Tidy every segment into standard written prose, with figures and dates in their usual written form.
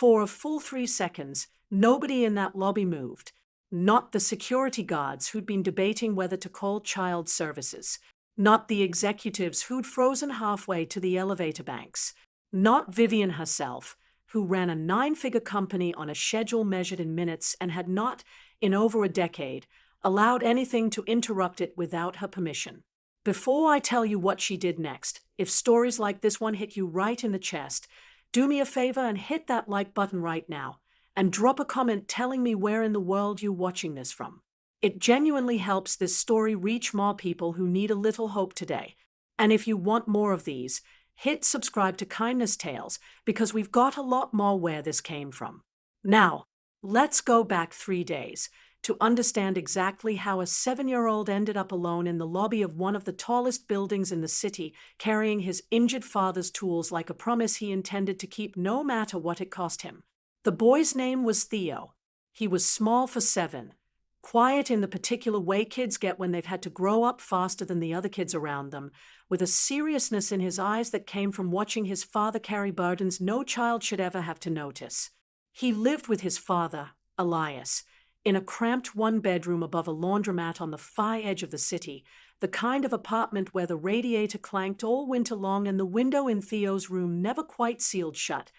For a full 3 seconds, nobody in that lobby moved. Not the security guards who'd been debating whether to call child services. Not the executives who'd frozen halfway to the elevator banks. Not Vivian herself, who ran a 9-figure company on a schedule measured in minutes and had not, in over a decade, allowed anything to interrupt it without her permission. Before I tell you what she did next, if stories like this one hit you right in the chest, do me a favor and hit that like button right now, and drop a comment telling me where in the world you're watching this from. It genuinely helps this story reach more people who need a little hope today. And if you want more of these, hit subscribe to Kindness Tales, because we've got a lot more where this came from. Now, let's go back 3 days to understand exactly how a 7-year-old ended up alone in the lobby of one of the tallest buildings in the city, carrying his injured father's tools like a promise he intended to keep no matter what it cost him. The boy's name was Theo. He was small for 7, quiet in the particular way kids get when they've had to grow up faster than the other kids around them, with a seriousness in his eyes that came from watching his father carry burdens no child should ever have to notice. He lived with his father, Elias, in a cramped 1-bedroom above a laundromat on the far edge of the city, the kind of apartment where the radiator clanked all winter long and the window in Theo's room never quite sealed shut,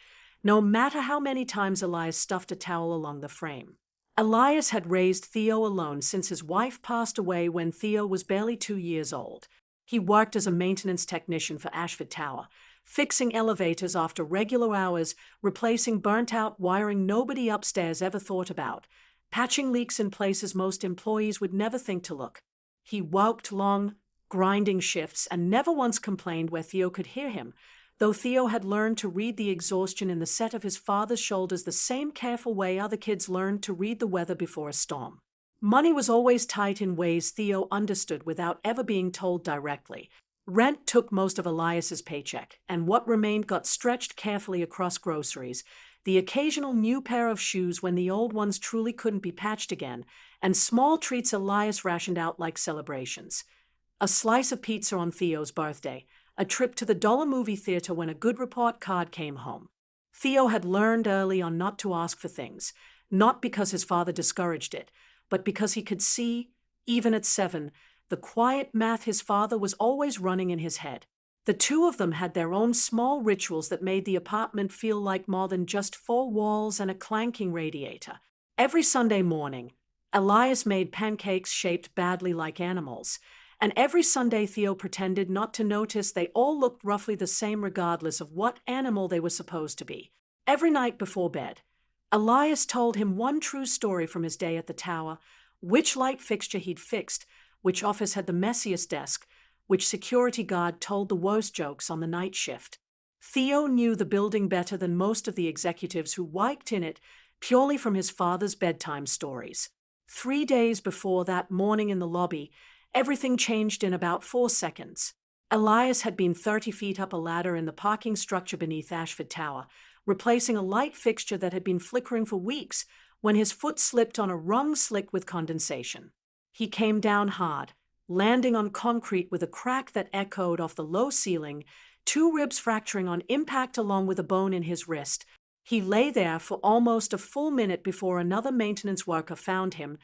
no matter how many times Elias stuffed a towel along the frame. Elias had raised Theo alone since his wife passed away when Theo was barely 2 years old. He worked as a maintenance technician for Ashford Tower, fixing elevators after regular hours, replacing burnt-out wiring nobody upstairs ever thought about, patching leaks in places most employees would never think to look. He worked long, grinding shifts and never once complained where Theo could hear him, though Theo had learned to read the exhaustion in the set of his father's shoulders the same careful way other kids learned to read the weather before a storm. Money was always tight in ways Theo understood without ever being told directly. Rent took most of Elias's paycheck, and what remained got stretched carefully across groceries, the occasional new pair of shoes when the old ones truly couldn't be patched again, and small treats Elias rationed out like celebrations. A slice of pizza on Theo's birthday, a trip to the dollar movie theater when a good report card came home. Theo had learned early on not to ask for things, not because his father discouraged it, but because he could see, even at 7, the quiet math his father was always running in his head. The two of them had their own small rituals that made the apartment feel like more than just 4 walls and a clanking radiator. Every Sunday morning, Elias made pancakes shaped badly like animals, and every Sunday Theo pretended not to notice they all looked roughly the same regardless of what animal they were supposed to be. Every night before bed, Elias told him one true story from his day at the tower, which light fixture he'd fixed, which office had the messiest desk, which security guard told the worst jokes on the night shift. Theo knew the building better than most of the executives who worked in it purely from his father's bedtime stories. 3 days before that morning in the lobby, everything changed in about 4 seconds. Elias had been 30 feet up a ladder in the parking structure beneath Ashford Tower, replacing a light fixture that had been flickering for weeks when his foot slipped on a rung slick with condensation. He came down hard, landing on concrete with a crack that echoed off the low ceiling, 2 ribs fracturing on impact along with a bone in his wrist. He lay there for almost a full minute before another maintenance worker found him,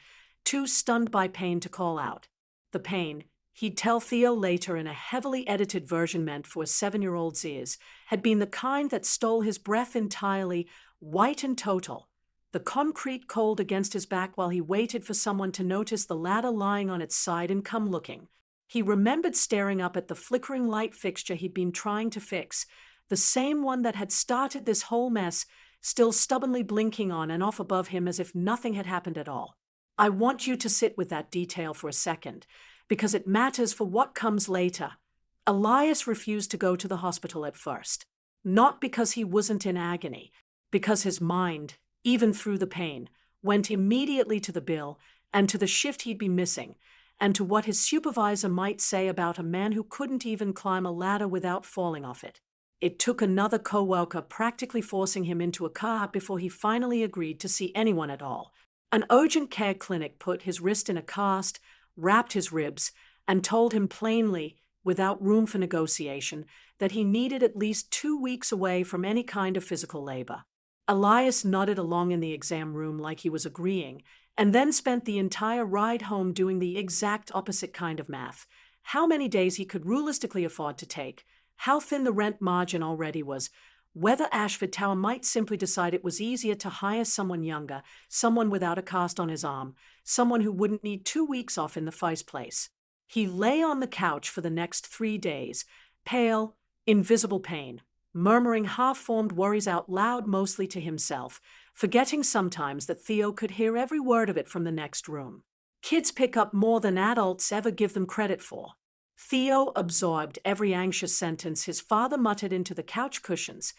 too stunned by pain to call out. The pain, he'd tell Theo later in a heavily edited version meant for a 7-year-old's ears, had been the kind that stole his breath entirely, white and total. The concrete cold against his back while he waited for someone to notice the ladder lying on its side and come looking. He remembered staring up at the flickering light fixture he'd been trying to fix, the same one that had started this whole mess, still stubbornly blinking on and off above him as if nothing had happened at all. I want you to sit with that detail for a second, because it matters for what comes later. Elias refused to go to the hospital at first, not because he wasn't in agony, because his mind, even through the pain, went immediately to the bill and to the shift he'd be missing, and to what his supervisor might say about a man who couldn't even climb a ladder without falling off it. It took another co-worker practically forcing him into a car before he finally agreed to see anyone at all. An urgent care clinic put his wrist in a cast, wrapped his ribs, and told him plainly, without room for negotiation, that he needed at least 2 weeks away from any kind of physical labor. Elias nodded along in the exam room like he was agreeing, and then spent the entire ride home doing the exact opposite kind of math. How many days he could realistically afford to take, how thin the rent margin already was, whether Ashford Tower might simply decide it was easier to hire someone younger, someone without a cast on his arm, someone who wouldn't need 2 weeks off in the first place. He lay on the couch for the next 3 days, pale, invisible pain, murmuring half-formed worries out loud mostly to himself, forgetting sometimes that Theo could hear every word of it from the next room. Kids pick up more than adults ever give them credit for. Theo absorbed every anxious sentence his father muttered into the couch cushions,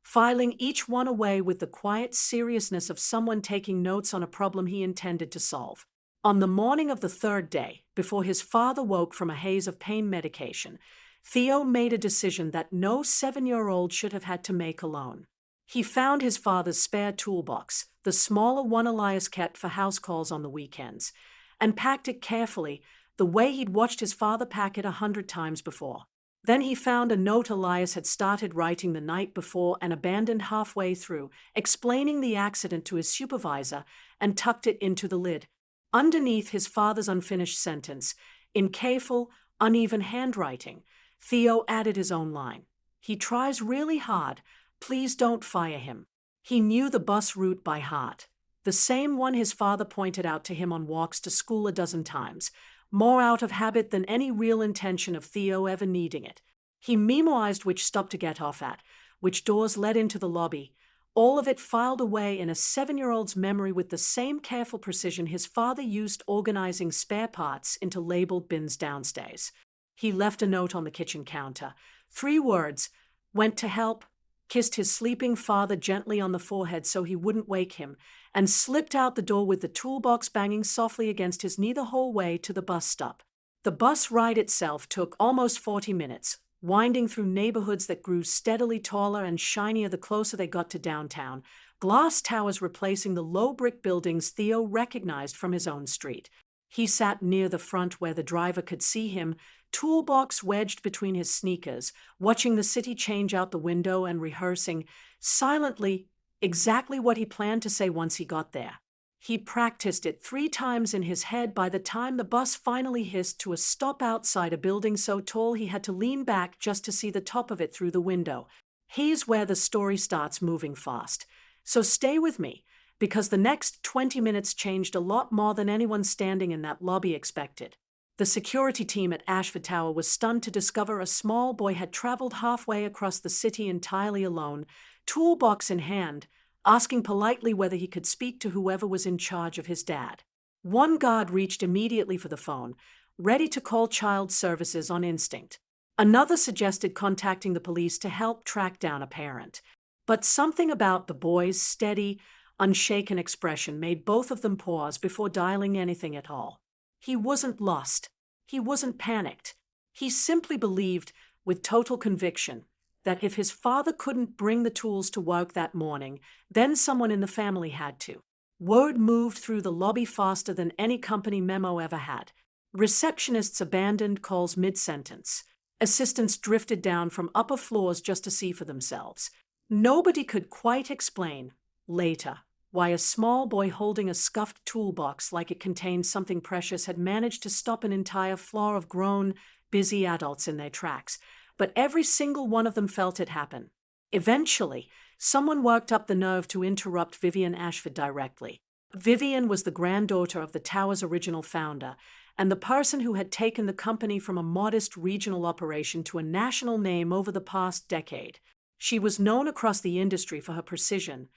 filing each one away with the quiet seriousness of someone taking notes on a problem he intended to solve. On the morning of the third day, before his father woke from a haze of pain medication, Theo made a decision that no 7-year-old should have had to make alone. He found his father's spare toolbox, the smaller one Elias kept for house calls on the weekends, and packed it carefully, the way he'd watched his father pack it 100 times before. Then he found a note Elias had started writing the night before and abandoned halfway through, explaining the accident to his supervisor, and tucked it into the lid. Underneath his father's unfinished sentence, in careful, uneven handwriting, Theo added his own line. "He tries really hard. Please don't fire him." He knew the bus route by heart, the same one his father pointed out to him on walks to school a dozen times, more out of habit than any real intention of Theo ever needing it. He memorized which stop to get off at, which doors led into the lobby, all of it filed away in a 7-year-old's memory with the same careful precision his father used organizing spare parts into labeled bins downstairs. He left a note on the kitchen counter. 3 words: "Went to help," kissed his sleeping father gently on the forehead so he wouldn't wake him, and slipped out the door with the toolbox banging softly against his knee the whole way to the bus stop. The bus ride itself took almost 40 minutes, winding through neighborhoods that grew steadily taller and shinier the closer they got to downtown, glass towers replacing the low brick buildings Theo recognized from his own street. He sat near the front where the driver could see him, toolbox wedged between his sneakers, watching the city change out the window and rehearsing, silently, exactly what he planned to say once he got there. He practiced it 3 times in his head by the time the bus finally hissed to a stop outside a building so tall he had to lean back just to see the top of it through the window. Here's where the story starts moving fast. So stay with me, because the next 20 minutes changed a lot more than anyone standing in that lobby expected. The security team at Ashford Tower was stunned to discover a small boy had traveled halfway across the city entirely alone, toolbox in hand, asking politely whether he could speak to whoever was in charge of his dad. One guard reached immediately for the phone, ready to call child services on instinct. Another suggested contacting the police to help track down a parent. But something about the boy's steady, unshaken expression made both of them pause before dialing anything at all. He wasn't lost. He wasn't panicked. He simply believed, with total conviction, that if his father couldn't bring the tools to work that morning, then someone in the family had to. Word moved through the lobby faster than any company memo ever had. Receptionists abandoned calls mid-sentence. Assistants drifted down from upper floors just to see for themselves. Nobody could quite explain, later, why a small boy holding a scuffed toolbox like it contained something precious had managed to stop an entire floor of grown, busy adults in their tracks, but every single one of them felt it happen. Eventually, someone worked up the nerve to interrupt Vivian Ashford directly. Vivian was the granddaughter of the tower's original founder, and the person who had taken the company from a modest regional operation to a national name over the past decade. She was known across the industry for her precision,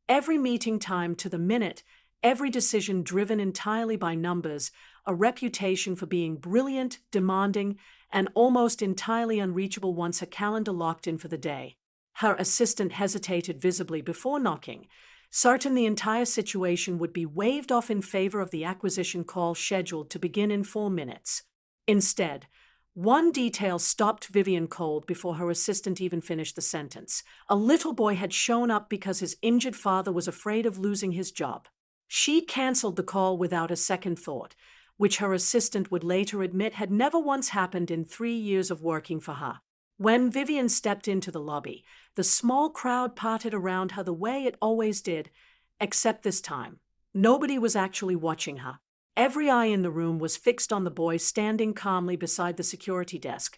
every meeting timed to the minute, every decision driven entirely by numbers, a reputation for being brilliant, demanding, and almost entirely unreachable once her calendar locked in for the day. Her assistant hesitated visibly before knocking, certain the entire situation would be waved off in favor of the acquisition call scheduled to begin in 4 minutes. Instead, one detail stopped Vivian cold before her assistant even finished the sentence. A little boy had shown up because his injured father was afraid of losing his job. She canceled the call without a second thought, which her assistant would later admit had never once happened in 3 years of working for her. When Vivian stepped into the lobby, the small crowd parted around her the way it always did, except this time. Nobody was actually watching her. Every eye in the room was fixed on the boy standing calmly beside the security desk,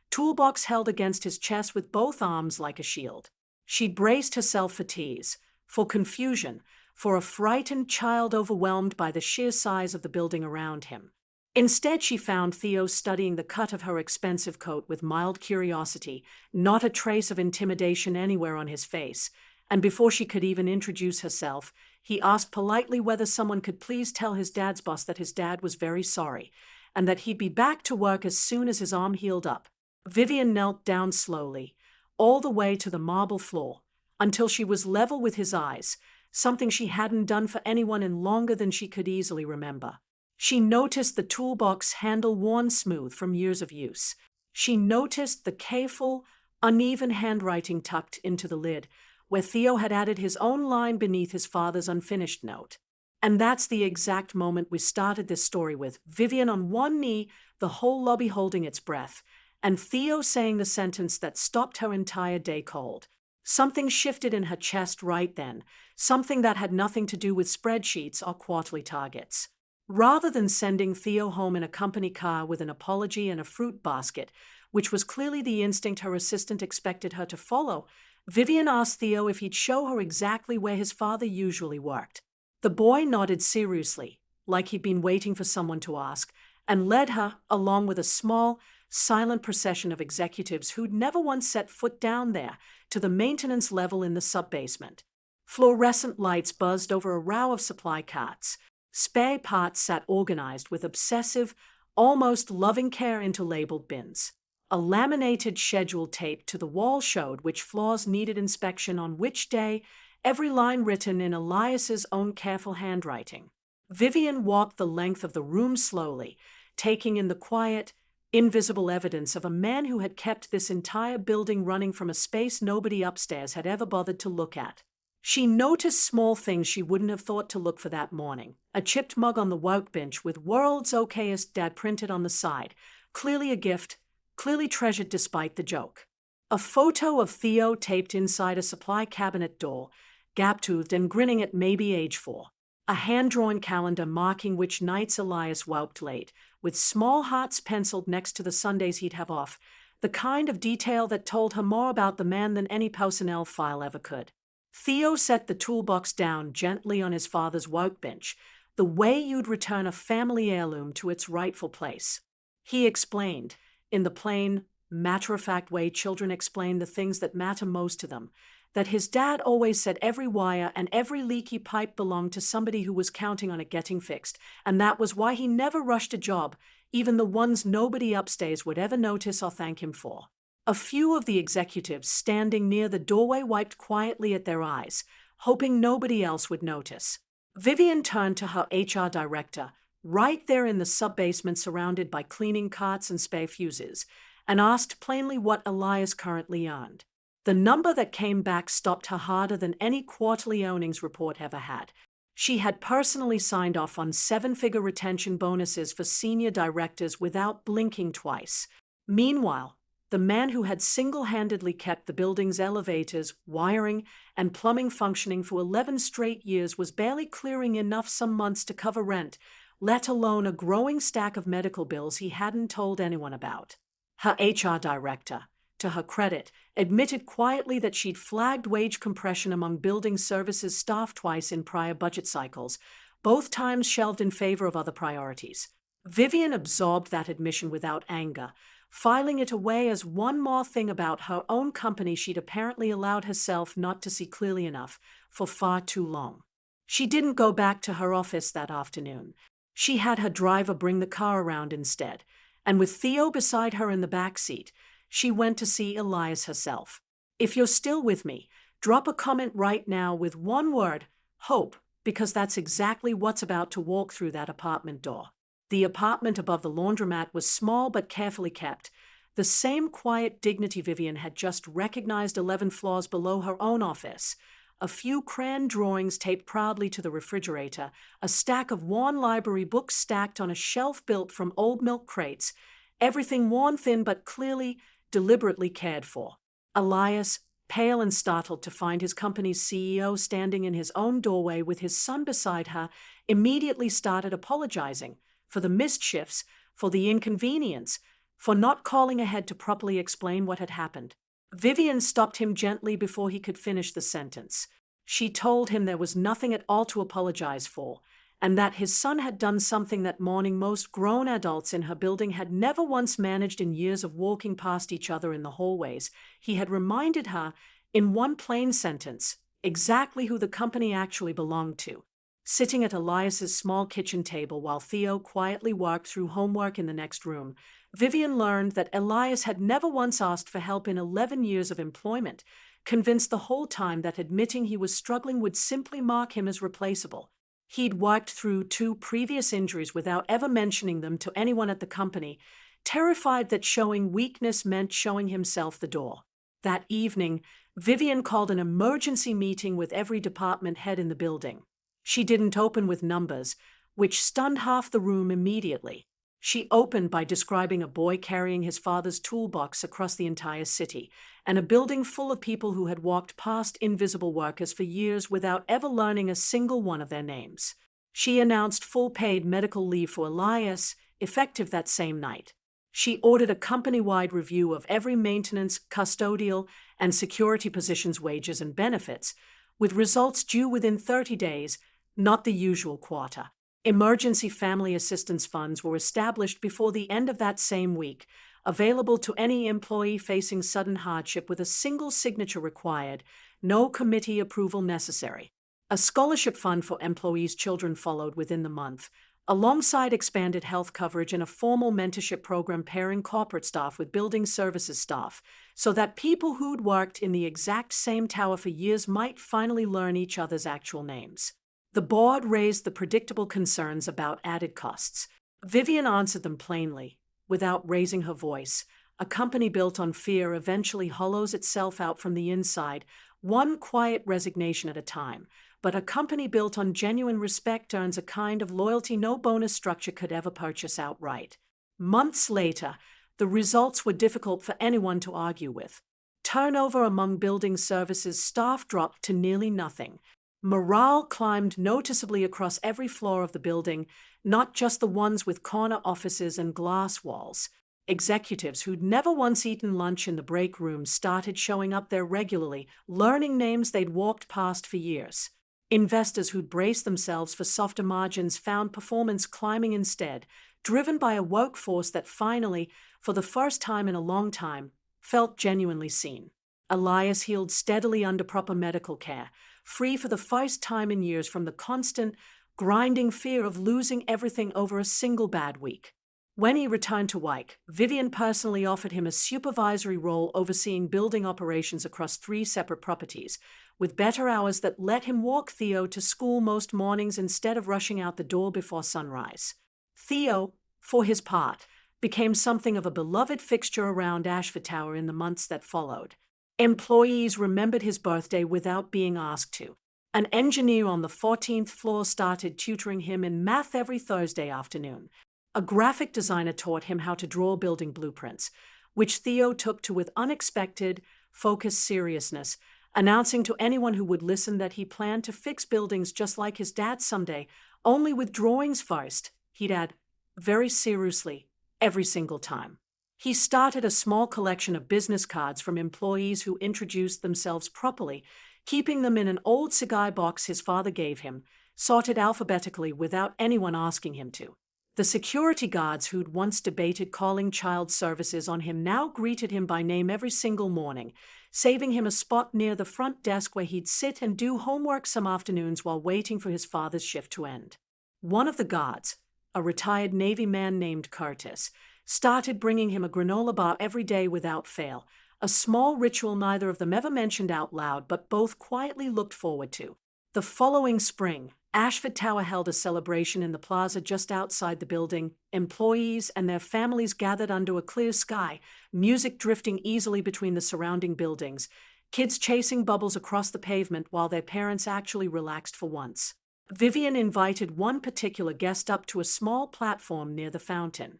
toolbox held against his chest with both arms like a shield. She'd braced herself for tears, for confusion, for a frightened child overwhelmed by the sheer size of the building around him. Instead, she found Theo studying the cut of her expensive coat with mild curiosity, not a trace of intimidation anywhere on his face. And before she could even introduce herself, he asked politely whether someone could please tell his dad's boss that his dad was very sorry, and that he'd be back to work as soon as his arm healed up. Vivian knelt down slowly, all the way to the marble floor, until she was level with his eyes, something she hadn't done for anyone in longer than she could easily remember. She noticed the toolbox handle worn smooth from years of use. She noticed the careful, uneven handwriting tucked into the lid, where Theo had added his own line beneath his father's unfinished note. And that's the exact moment we started this story with, Vivian on one knee, the whole lobby holding its breath, and Theo saying the sentence that stopped her entire day cold. Something shifted in her chest right then, something that had nothing to do with spreadsheets or quarterly targets. Rather than sending Theo home in a company car with an apology and a fruit basket, which was clearly the instinct her assistant expected her to follow, Vivian asked Theo if he'd show her exactly where his father usually worked. The boy nodded seriously, like he'd been waiting for someone to ask, and led her, along with a small, silent procession of executives who'd never once set foot down there, to the maintenance level in the sub-basement. Fluorescent lights buzzed over a row of supply carts. Spare parts sat organized with obsessive, almost loving care into labeled bins. A laminated schedule taped to the wall showed which floors needed inspection on which day, every line written in Elias's own careful handwriting. Vivian walked the length of the room slowly, taking in the quiet, invisible evidence of a man who had kept this entire building running from a space nobody upstairs had ever bothered to look at. She noticed small things she wouldn't have thought to look for that morning. A chipped mug on the workbench with "World's Okayest Dad" printed on the side, clearly a gift, clearly treasured despite the joke. A photo of Theo taped inside a supply cabinet door, gap-toothed and grinning at maybe age 4. A hand-drawn calendar marking which nights Elias worked late, with small hearts penciled next to the Sundays he'd have off, the kind of detail that told her more about the man than any personnel file ever could. Theo set the toolbox down gently on his father's workbench, the way you'd return a family heirloom to its rightful place. He explained, in the plain, matter-of-fact way children explain the things that matter most to them, that his dad always said every wire and every leaky pipe belonged to somebody who was counting on it getting fixed, and that was why he never rushed a job, even the ones nobody upstairs would ever notice or thank him for. A few of the executives standing near the doorway wiped quietly at their eyes, hoping nobody else would notice. Vivian turned to her HR director, right there in the sub-basement surrounded by cleaning carts and spare fuses, and asked plainly what Elias currently earned. The number that came back stopped her harder than any quarterly earnings report ever had. She had personally signed off on 7-figure retention bonuses for senior directors without blinking twice. Meanwhile, the man who had single-handedly kept the building's elevators, wiring, and plumbing functioning for 11 straight years was barely clearing enough some months to cover rent, let alone a growing stack of medical bills he hadn't told anyone about. Her HR director, to her credit, admitted quietly that she'd flagged wage compression among building services staff twice in prior budget cycles, both times shelved in favor of other priorities. Vivian absorbed that admission without anger, filing it away as one more thing about her own company she'd apparently allowed herself not to see clearly enough for far too long. She didn't go back to her office that afternoon. She had her driver bring the car around instead, and with Theo beside her in the back seat, she went to see Elias herself. If you're still with me, drop a comment right now with one word, hope, because that's exactly what's about to walk through that apartment door. The apartment above the laundromat was small but carefully kept, the same quiet dignity Vivian had just recognized 11 floors below her own office. A few crayon drawings taped proudly to the refrigerator, a stack of worn library books stacked on a shelf built from old milk crates, everything worn thin but clearly, deliberately cared for. Elias, pale and startled to find his company's CEO standing in his own doorway with his son beside her, immediately started apologizing for the missed shifts, for the inconvenience, for not calling ahead to properly explain what had happened. Vivian stopped him gently before he could finish the sentence. She told him there was nothing at all to apologize for, and that his son had done something that morning most grown adults in her building had never once managed in years of walking past each other in the hallways. He had reminded her, in one plain sentence, exactly who the company actually belonged to. Sitting at Elias's small kitchen table while Theo quietly worked through homework in the next room, Vivian learned that Elias had never once asked for help in 11 years of employment, convinced the whole time that admitting he was struggling would simply mark him as replaceable. He'd worked through 2 previous injuries without ever mentioning them to anyone at the company, terrified that showing weakness meant showing himself the door. That evening, Vivian called an emergency meeting with every department head in the building. She didn't open with numbers, which stunned half the room immediately. She opened by describing a boy carrying his father's toolbox across the entire city, and a building full of people who had walked past invisible workers for years without ever learning a single one of their names. She announced full paid medical leave for Elias, effective that same night. She ordered a company-wide review of every maintenance, custodial, and security position's wages and benefits, with results due within 30 days, not the usual quarter. Emergency family assistance funds were established before the end of that same week, available to any employee facing sudden hardship with a single signature required, no committee approval necessary. A scholarship fund for employees' children followed within the month, alongside expanded health coverage and a formal mentorship program pairing corporate staff with building services staff, so that people who'd worked in the exact same tower for years might finally learn each other's actual names. The board raised the predictable concerns about added costs. Vivian answered them plainly, without raising her voice. A company built on fear eventually hollows itself out from the inside, one quiet resignation at a time. But a company built on genuine respect earns a kind of loyalty no bonus structure could ever purchase outright. Months later, the results were difficult for anyone to argue with. Turnover among building services staff dropped to nearly nothing. Morale climbed noticeably across every floor of the building, not just the ones with corner offices and glass walls. Executives who'd never once eaten lunch in the break room started showing up there regularly, learning names they'd walked past for years. Investors who'd braced themselves for softer margins found performance climbing instead, driven by a workforce that finally, for the first time in a long time, felt genuinely seen. Elias healed steadily under proper medical care, free for the first time in years from the constant, grinding fear of losing everything over a single bad week. When he returned to Wyke, Vivian personally offered him a supervisory role overseeing building operations across 3 separate properties, with better hours that let him walk Theo to school most mornings instead of rushing out the door before sunrise. Theo, for his part, became something of a beloved fixture around Ashford Tower in the months that followed. Employees remembered his birthday without being asked to. An engineer on the 14th floor started tutoring him in math every Thursday afternoon. A graphic designer taught him how to draw building blueprints, which Theo took to with unexpected, focused seriousness, announcing to anyone who would listen that he planned to fix buildings just like his dad someday, only with drawings first, he'd add, very seriously, every single time. He started a small collection of business cards from employees who introduced themselves properly, keeping them in an old cigar box his father gave him, sorted alphabetically without anyone asking him to. The security guards who'd once debated calling child services on him now greeted him by name every single morning, saving him a spot near the front desk where he'd sit and do homework some afternoons while waiting for his father's shift to end. One of the guards, a retired Navy man named Curtis, started bringing him a granola bar every day without fail, a small ritual neither of them ever mentioned out loud but both quietly looked forward to. The following spring, Ashford Tower held a celebration in the plaza just outside the building. Employees and their families gathered under a clear sky, music drifting easily between the surrounding buildings, kids chasing bubbles across the pavement while their parents actually relaxed for once. Vivian invited one particular guest up to a small platform near the fountain.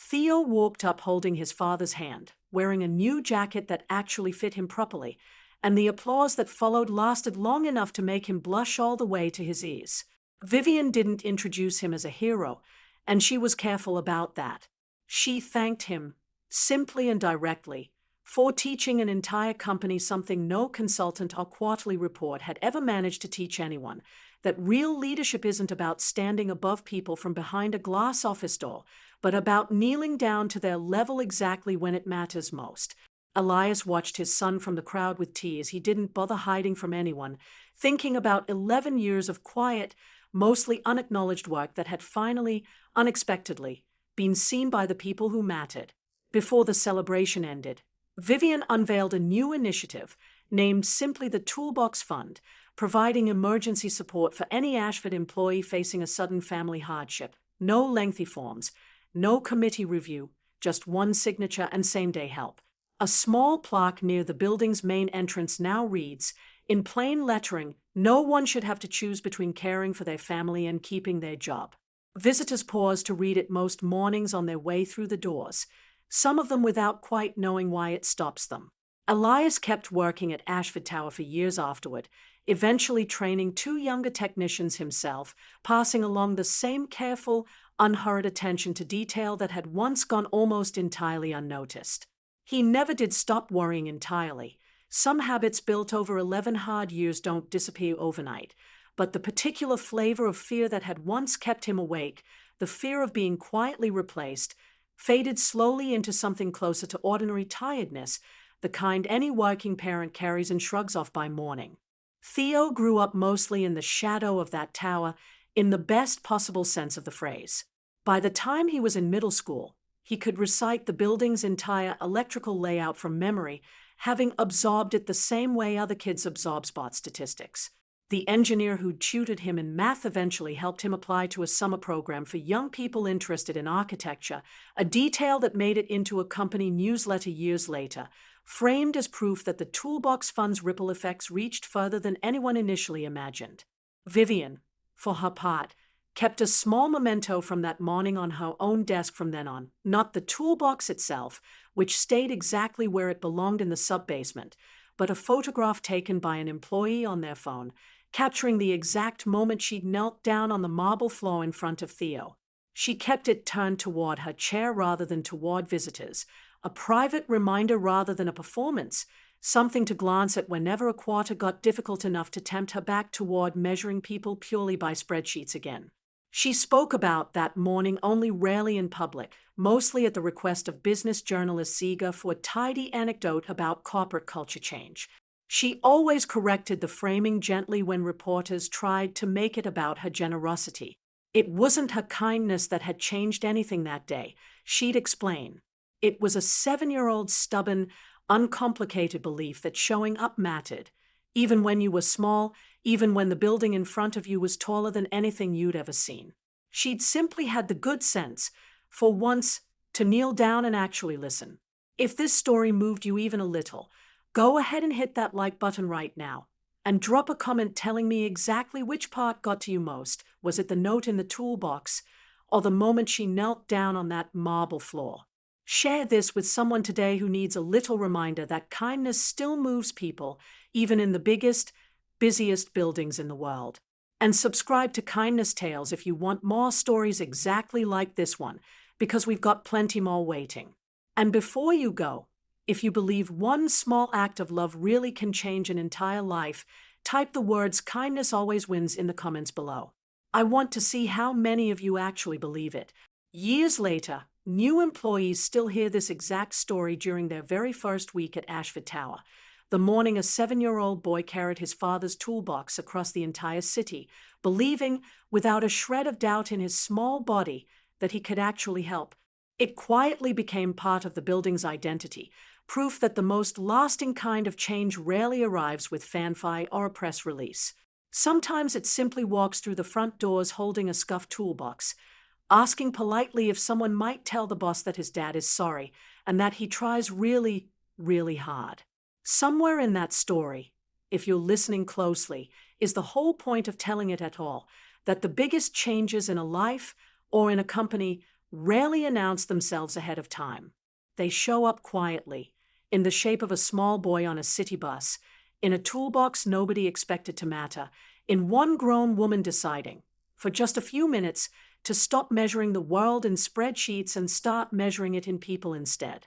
Theo walked up holding his father's hand, wearing a new jacket that actually fit him properly, and the applause that followed lasted long enough to make him blush all the way to his ears. Vivian didn't introduce him as a hero, and she was careful about that. She thanked him, simply and directly, for teaching an entire company something no consultant or quarterly report had ever managed to teach anyone, that real leadership isn't about standing above people from behind a glass office door, but about kneeling down to their level exactly when it matters most. Elias watched his son from the crowd with tears he didn't bother hiding from anyone, thinking about 11 years of quiet, mostly unacknowledged work that had finally, unexpectedly, been seen by the people who mattered. Before the celebration ended, Vivian unveiled a new initiative named simply the Toolbox Fund, providing emergency support for any Ashford employee facing a sudden family hardship. No lengthy forms, no committee review, just one signature and same-day help. A small plaque near the building's main entrance now reads, in plain lettering, no one should have to choose between caring for their family and keeping their job. Visitors pause to read it most mornings on their way through the doors, some of them without quite knowing why it stops them. Elias kept working at Ashford Tower for years afterward, eventually training 2 younger technicians himself, passing along the same careful, unhurried attention to detail that had once gone almost entirely unnoticed. He never did stop worrying entirely. Some habits built over 11 hard years don't disappear overnight, but the particular flavor of fear that had once kept him awake, the fear of being quietly replaced, faded slowly into something closer to ordinary tiredness, the kind any working parent carries and shrugs off by morning. Theo grew up mostly in the shadow of that tower, in the best possible sense of the phrase. By the time he was in middle school, he could recite the building's entire electrical layout from memory, having absorbed it the same way other kids absorb spot statistics. The engineer who tutored him in math eventually helped him apply to a summer program for young people interested in architecture, a detail that made it into a company newsletter years later, framed as proof that the Toolbox Fund's ripple effects reached further than anyone initially imagined. Vivian, for her part, kept a small memento from that morning on her own desk from then on, not the toolbox itself, which stayed exactly where it belonged in the sub-basement, but a photograph taken by an employee on their phone, capturing the exact moment she'd knelt down on the marble floor in front of Theo. She kept it turned toward her chair rather than toward visitors, a private reminder rather than a performance, something to glance at whenever a quarter got difficult enough to tempt her back toward measuring people purely by spreadsheets again. She spoke about that morning only rarely in public, mostly at the request of business journalist Seeger for a tidy anecdote about corporate culture change. She always corrected the framing gently when reporters tried to make it about her generosity. It wasn't her kindness that had changed anything that day, she'd explain. It was a 7-year-old stubborn, uncomplicated belief that showing up mattered, even when you were small, even when the building in front of you was taller than anything you'd ever seen. She'd simply had the good sense, for once, to kneel down and actually listen. If this story moved you even a little, go ahead and hit that like button right now, and drop a comment telling me exactly which part got to you most. Was it the note in the toolbox, or the moment she knelt down on that marble floor? Share this with someone today who needs a little reminder that kindness still moves people, even in the biggest, busiest buildings in the world. And subscribe to Kindness Tales if you want more stories exactly like this one, because we've got plenty more waiting. And before you go, if you believe one small act of love really can change an entire life, type the words "kindness always wins" in the comments below. I want to see how many of you actually believe it. Years later, new employees still hear this exact story during their very first week at Ashford Tower, the morning a 7-year-old boy carried his father's toolbox across the entire city, believing, without a shred of doubt in his small body, that he could actually help. It quietly became part of the building's identity, proof that the most lasting kind of change rarely arrives with fanfare or a press release. Sometimes it simply walks through the front doors holding a scuffed toolbox, asking politely if someone might tell the boss that his dad is sorry and that he tries really, really hard. Somewhere in that story, if you're listening closely, is the whole point of telling it at all, that the biggest changes in a life or in a company rarely announce themselves ahead of time. They show up quietly, in the shape of a small boy on a city bus, in a toolbox nobody expected to matter, in one grown woman deciding, for just a few minutes, to stop measuring the world in spreadsheets and start measuring it in people instead.